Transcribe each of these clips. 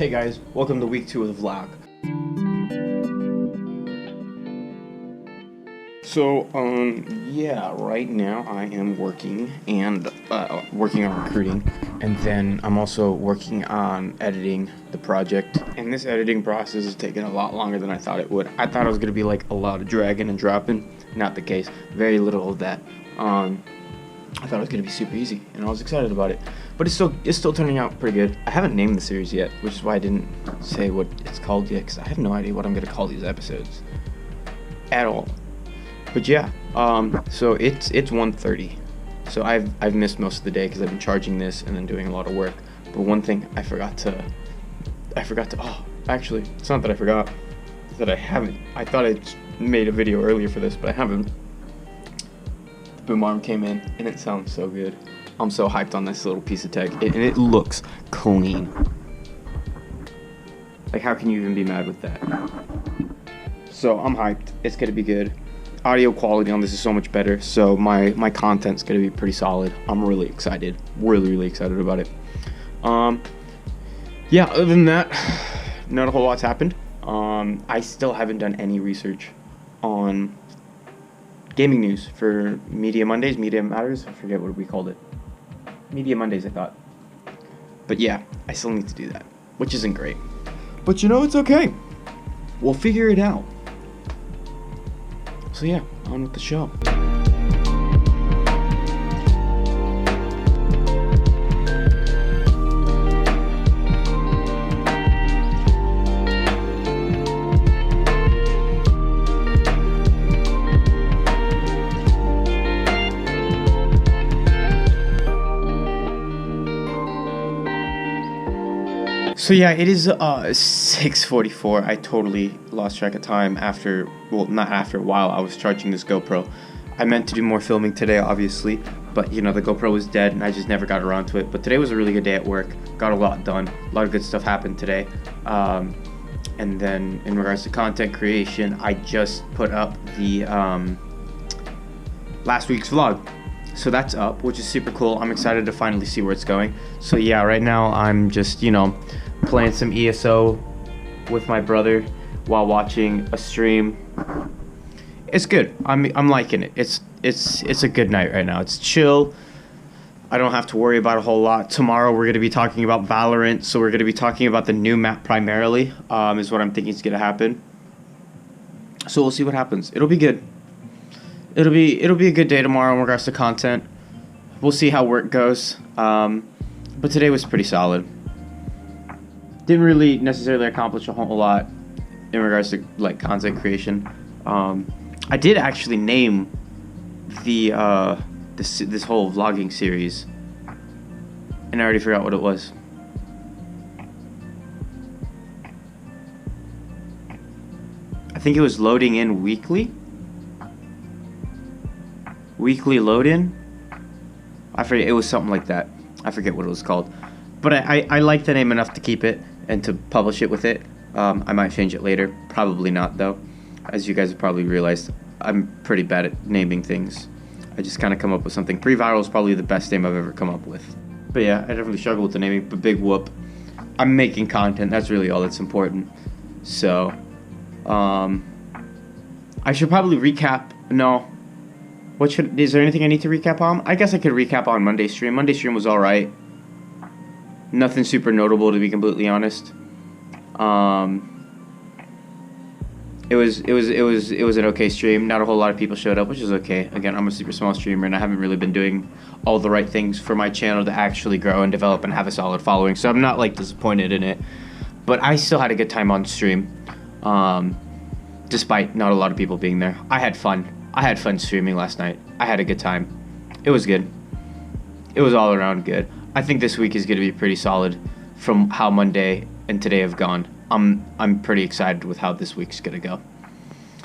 Hey guys, welcome to week 2 of the vlog. Yeah, right now I am working on recruiting, and then I'm also working on editing the project. And this editing process is taking a lot longer than I thought it would. I thought it was gonna be like a lot of dragging and dropping. Not the case. Very little of that. I thought it was gonna be super easy, and I was excited about it. But it's still turning out pretty good. I haven't named the series yet, which is why I didn't say what it's called yet, because I have no idea what I'm gonna call these episodes at all. But yeah, so it's 1:30, so I've missed most of the day because I've been charging this and then doing a lot of work. But one thing I forgot to. Oh, actually, it's not that I forgot. It's that I haven't. I thought I made a video earlier for this, but I haven't. Boom arm came in, and it sounds so good. I'm so hyped on this little piece of tech, and it looks clean. Like, how can you even be mad with that? So I'm hyped. It's gonna be good. Audio quality on this is so much better, so my content's gonna be pretty solid. I'm really excited. Really excited about it. Yeah, other than that, not a whole lot's happened. I still haven't done any research on gaming news for Media Mondays, Media Matters. I forget what we called it. Media Mondays, I thought. But yeah, I still need to do that, which isn't great. But you know, it's okay. We'll figure it out. So yeah, on with the show. So yeah, it is 6:44. I totally lost track of time while I was charging this GoPro. I meant to do more filming today, obviously, but you know, the GoPro was dead and I just never got around to it. But today was a really good day at work. Got a lot done. A lot of good stuff happened today. And then in regards to content creation, I just put up the last week's vlog. So that's up, which is super cool. I'm excited to finally see where it's going. So yeah, right now I'm just, playing some ESO with my brother while watching a stream. It's good. I'm liking it. It's a good night right now. It's chill. I don't have to worry about a whole lot. Tomorrow we're going to be talking about Valorant, so we're going to be talking about the new map primarily, is what I'm thinking is going to happen. So we'll see what happens. It'll be good. It'll be a good day tomorrow in regards to content. We'll see how work goes. But today was pretty solid. Didn't really necessarily accomplish a whole lot in regards to like content creation. I did actually name the this whole vlogging series, and I already forgot what it was. I think it was loading in weekly. Weekly load in. I forget. It was something like that. I forget what it was called. But I like the name enough to keep it and to publish it with it. I might change it later. Probably not, though. As you guys have probably realized, I'm pretty bad at naming things. I just kind of come up with something. Pre-viral is probably the best name I've ever come up with. But yeah, I definitely struggle with the naming, but big whoop. I'm making content. That's really all that's important. So, I should probably recap. No. Is there anything I need to recap on? I guess I could recap on Monday's stream. Monday's stream was alright. Nothing super notable, to be completely honest. It was an okay stream. Not a whole lot of people showed up, which is okay. Again, I'm a super small streamer, and I haven't really been doing all the right things for my channel to actually grow and develop and have a solid following. So I'm not like disappointed in it, but I still had a good time on stream, despite not a lot of people being there. I had fun. I had fun streaming last night. I had a good time. It was good. It was all around good. I think this week is going to be pretty solid from how Monday and today have gone. I'm pretty excited with how this week's going to go.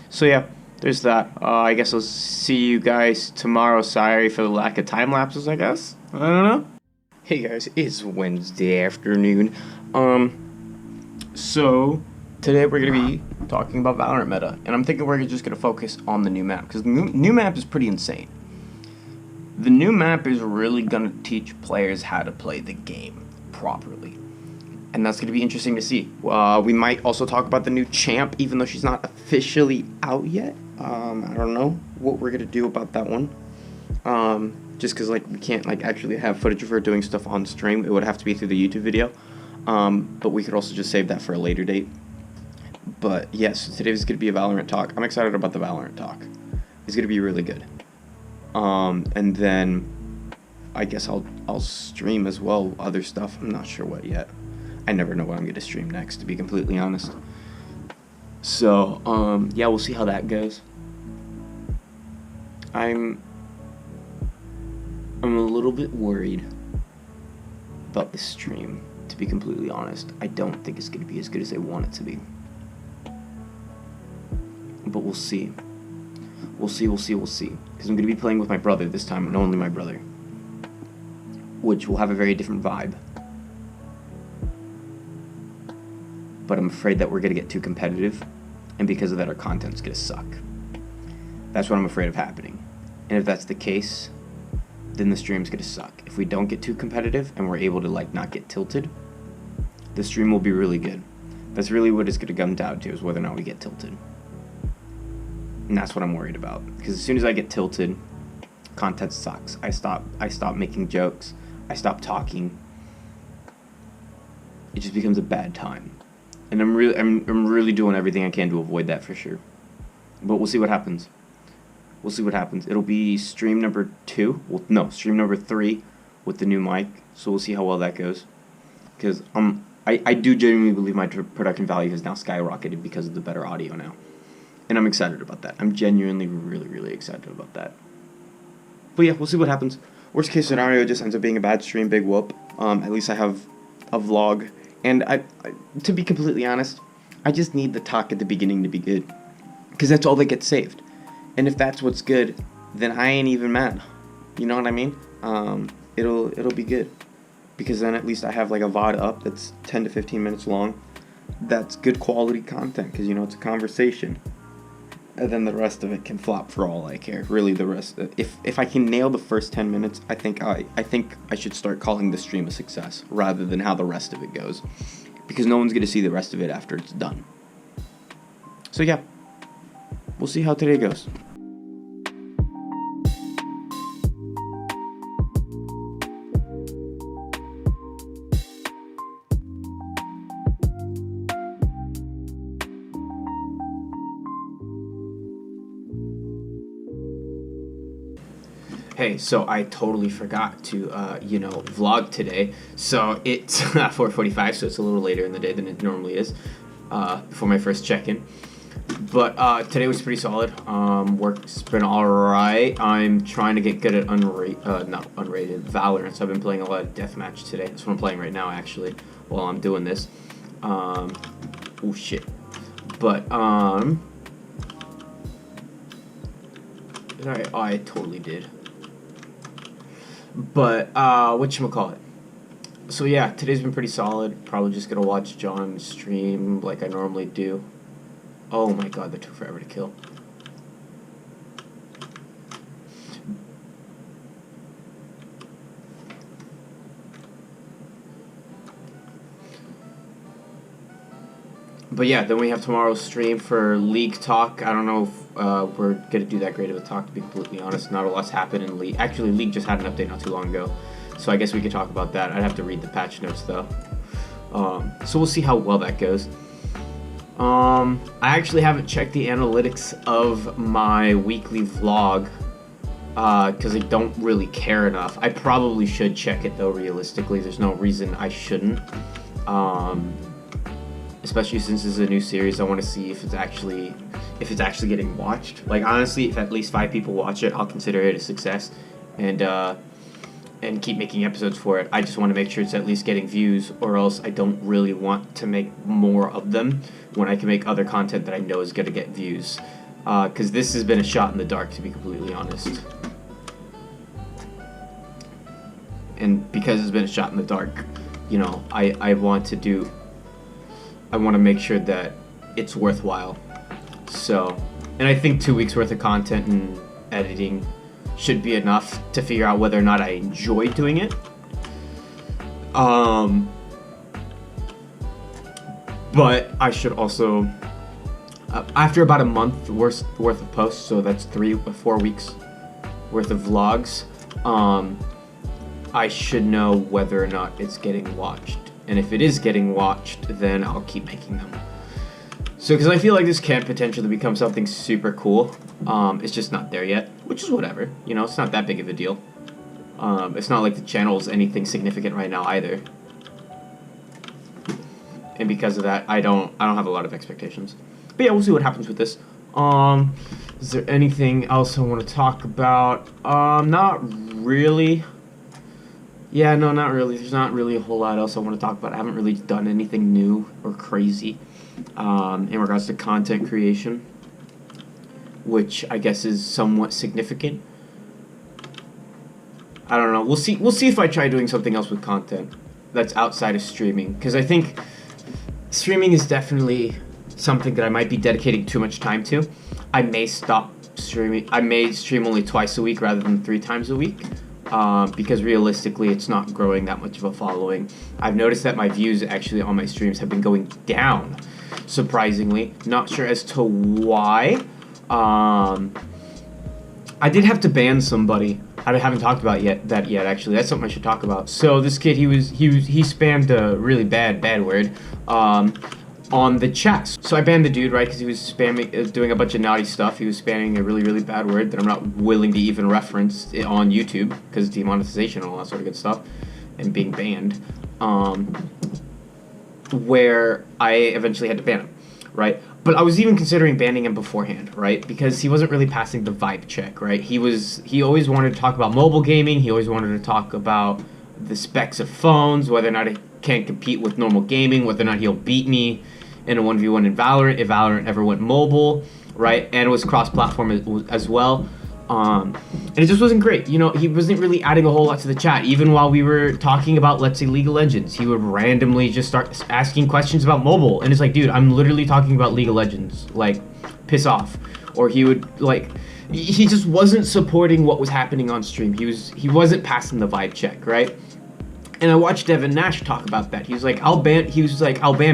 So yeah, there's that. I guess I'll see you guys tomorrow. Sorry for the lack of time lapses, I guess. I don't know. Hey guys, it's Wednesday afternoon. So today we're going to be talking about Valorant meta. And I'm thinking we're just going to focus on the new map, because the new map is pretty insane. The new map is really going to teach players how to play the game properly. and that's going to be interesting to see. We might also talk about the new champ, even though she's not officially out yet. I don't know what we're going to do about that one. Just because, like, we can't, like, actually have footage of her doing stuff on stream. It would have to be through the YouTube video. But we could also just save that for a later date. But, yes, today is going to be a Valorant talk. I'm excited about the Valorant talk. It's going to be really good. And then I guess I'll stream as well, other stuff. I'm not sure what yet. I never know what I'm going to stream next, to be completely honest. So, yeah, we'll see how that goes. I'm a little bit worried about the stream, to be completely honest. I don't think it's going to be as good as I want it to be. But we'll see. We'll see. Because I'm going to be playing with my brother this time, and only my brother. Which will have a very different vibe. But I'm afraid that we're going to get too competitive, and because of that, our content's going to suck. That's what I'm afraid of happening. And if that's the case, then the stream's going to suck. If we don't get too competitive and we're able to, like, not get tilted, the stream will be really good. That's really what it's going to come down to, is whether or not we get tilted. And that's what I'm worried about. Because as soon as I get tilted, content sucks. I stop making jokes. I stop talking. It just becomes a bad time. And I'm really doing everything I can to avoid that for sure. But we'll see what happens. It'll be stream number 2. Well, no, stream number 3 with the new mic. So we'll see how well that goes. Because I do genuinely believe my production value has now skyrocketed because of the better audio now. And I'm excited about that. I'm genuinely really, really excited about that. But yeah, we'll see what happens. Worst case scenario, it just ends up being a bad stream, big whoop. At least I have a vlog. And I, to be completely honest, I just need the talk at the beginning to be good. Because that's all that gets saved. And if that's what's good, then I ain't even mad. You know what I mean? It'll be good. Because then at least I have like a VOD up that's 10 to 15 minutes long. That's good quality content, because, you know, it's a conversation. And then the rest of it can flop for all I care. Really, the rest. If I can nail the first 10 minutes, I think I should start calling the stream a success rather than how the rest of it goes, because no one's gonna see the rest of it after it's done. So yeah, we'll see how today goes. Hey, so I totally forgot to, vlog today. So it's 4:45, so it's a little later in the day than it normally is, for my first check-in. But today was pretty solid. Work's been alright. I'm trying to get good at unrated Valorant. So I've been playing a lot of deathmatch today. That's what I'm playing right now, actually, while I'm doing this. Oh shit. But I totally did. But, whatchamacallit. So yeah, today's been pretty solid. Probably just gonna watch John stream like I normally do. Oh my god, that took forever to kill. But yeah, then we have tomorrow's stream for League talk. I don't know if we're going to do that great of a talk, to be completely honest. Not a lot's happened in League. Actually, League just had an update not too long ago. So I guess we could talk about that. I'd have to read the patch notes, though. So we'll see how well that goes. I actually haven't checked the analytics of my weekly vlog, because I don't really care enough. I probably should check it, though, realistically. There's no reason I shouldn't. Especially since this is a new series, I want to see if it's actually getting watched. Like, honestly, if at least 5 people watch it, I'll consider it a success, and keep making episodes for it. I just want to make sure it's at least getting views, or else I don't really want to make more of them when I can make other content that I know is going to get views. Because this has been a shot in the dark, to be completely honest. And because it's been a shot in the dark, you know, I want to make sure that it's worthwhile. So, and I think 2 weeks worth of content and editing should be enough to figure out whether or not I enjoy doing it. But I should also, after about a month worth of posts, so that's 3 or 4 weeks worth of vlogs, I should know whether or not it's getting watched. And if it is getting watched, then I'll keep making them. So, because I feel like this can potentially become something super cool. It's just not there yet, which is whatever. You know, it's not that big of a deal. It's not like the channel's anything significant right now either. And because of that, I don't have a lot of expectations. But yeah, we'll see what happens with this. Is there anything else I want to talk about? Not really. Yeah, no, not really. There's not really a whole lot else I want to talk about. I haven't really done anything new or crazy in regards to content creation, which I guess is somewhat significant. I don't know. We'll see. We'll see if I try doing something else with content that's outside of streaming, because I think streaming is definitely something that I might be dedicating too much time to. I may stop streaming. I may stream only twice a week rather than 3 times a week. Because realistically, it's not growing that much of a following. I've noticed that my views actually on my streams have been going down, surprisingly. Not sure as to why. I did have to ban somebody. I haven't talked about that yet. Actually, that's something I should talk about. So this kid, he spammed a really bad word on the chat. So I banned the dude, right, because he was spamming, doing a bunch of naughty stuff. He was spamming a really bad word that I'm not willing to even reference on YouTube because demonetization and all that sort of good stuff, and being banned. Where I eventually had to ban him, right? But I was even considering banning him beforehand, right? Because he wasn't really passing the vibe check, right? He always wanted to talk about mobile gaming. He always wanted to talk about the specs of phones, whether or not it can't compete with normal gaming, whether or not he'll beat me in a 1v1 in Valorant, if Valorant ever went mobile, right? And it was cross-platform as well. And it just wasn't great. You know, he wasn't really adding a whole lot to the chat. Even while we were talking about, let's say, League of Legends, he would randomly just start asking questions about mobile. And it's like, dude, I'm literally talking about League of Legends. Like, piss off. Or he would, like, he just wasn't supporting what was happening on stream. He wasn't passing the vibe check, right? And I watched Devin Nash talk about that. He was like, I'll ban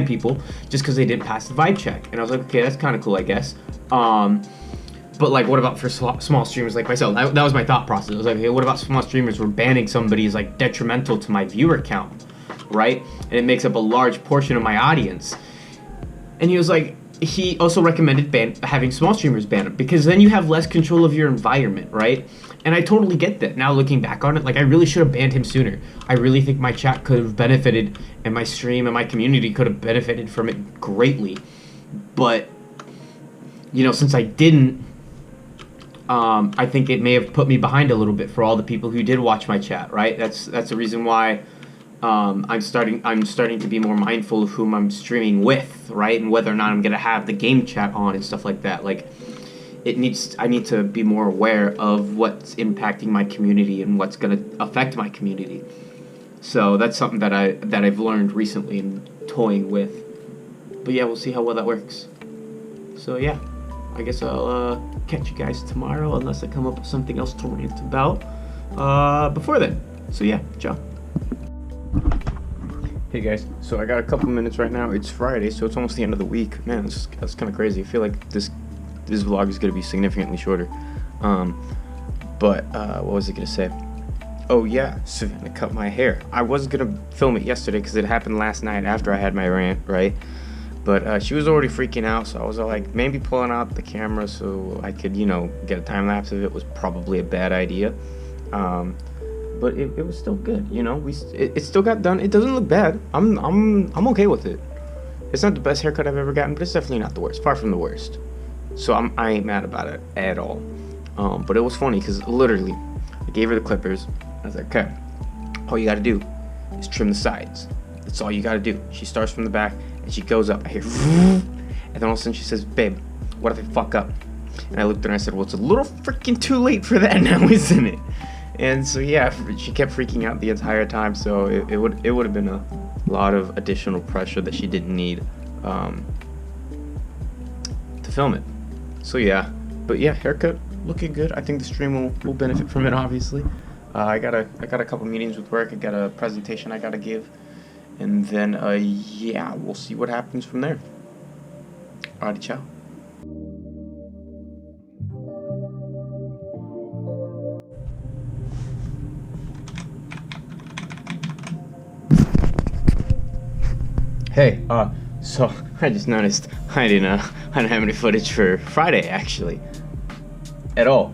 people just because they didn't pass the vibe check. And I was like, okay, that's kind of cool, I guess. But like, what about for small streamers like myself? That was my thought process. I was like, okay, what about small streamers where banning somebody is like detrimental to my viewer count, right? And it makes up a large portion of my audience. And he was like, he also recommended having small streamers ban them because then you have less control of your environment, right? And I totally get that. Now looking back on it, like I really should have banned him sooner. I really think my chat could have benefited and my stream and my community could have benefited from it greatly. But, you know, since I didn't, I think it may have put me behind a little bit for all the people who did watch my chat, right? That's the reason why I'm starting to be more mindful of whom I'm streaming with, right? And whether or not I'm gonna have the game chat on and stuff like that. Like, I need to be more aware of what's impacting my community and what's gonna affect my community. So that's something that I've learned recently in toying with. But yeah, we'll see how well that works. So yeah, I guess I'll catch you guys tomorrow unless I come up with something else to rant about before then. So yeah, ciao. Hey guys, so I got a couple minutes right now. It's Friday, so it's almost the end of the week. Man, that's kind of crazy. I feel like this vlog is going to be significantly shorter. But what was I going to say? Oh yeah, Savannah cut my hair. I was going to film it yesterday because it happened last night after I had my rant, right? But she was already freaking out, so I was like, maybe pulling out the camera so I could, you know, get a time lapse of it was probably a bad idea. But it was still good, you know. It still got done. It doesn't look bad. I'm okay with it. It's not the best haircut I've ever gotten, but it's definitely not the worst. Far from the worst. So I ain't mad about it at all. But it was funny because literally, I gave her the clippers. I was like, okay, all you gotta do is trim the sides. That's all you gotta do. She starts from the back and she goes up. I hear, and then all of a sudden she says, babe, what if I fuck up? And I looked at her and I said, well, it's a little freaking too late for that now, isn't it? And so yeah, she kept freaking out the entire time. So it would have been a lot of additional pressure that she didn't need to film it. So yeah, but yeah, haircut looking good. I think the stream will benefit from it. Obviously, I got a couple meetings with work. I got a presentation I gotta give, And then, yeah, we'll see what happens from there. Alrighty, ciao. Hey, so I just noticed I didn't have any footage for Friday actually, at all.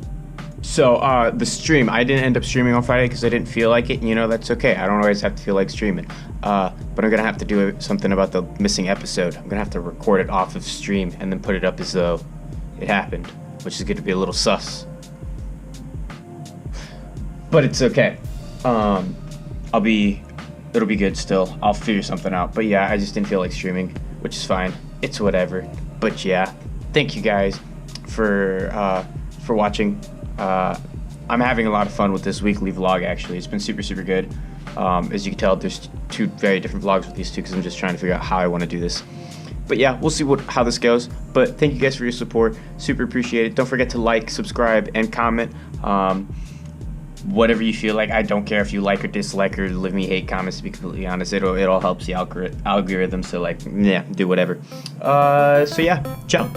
So the stream, I didn't end up streaming on Friday because I didn't feel like it. You know, that's okay. I don't always have to feel like streaming. But I'm gonna have to do something about the missing episode. I'm gonna have to record it off of stream and then put it up as though it happened, which is gonna be a little sus. But it's okay. It'll be good still. I'll figure something out. But yeah, I just didn't feel like streaming, which is fine. It's whatever. But yeah, thank you guys for watching. I'm having a lot of fun with this weekly vlog. Actually, it's been super good. As you can tell, there's two very different vlogs with these two because I'm just trying to figure out how I want to do this. But yeah, we'll see how this goes. But thank you guys for your support. Super appreciate it. Don't forget to like, subscribe, and comment. Whatever you feel like. I don't care if you like or dislike or leave me hate comments, to be completely honest. It all helps the algorithm, so like, yeah, do whatever. So yeah, ciao.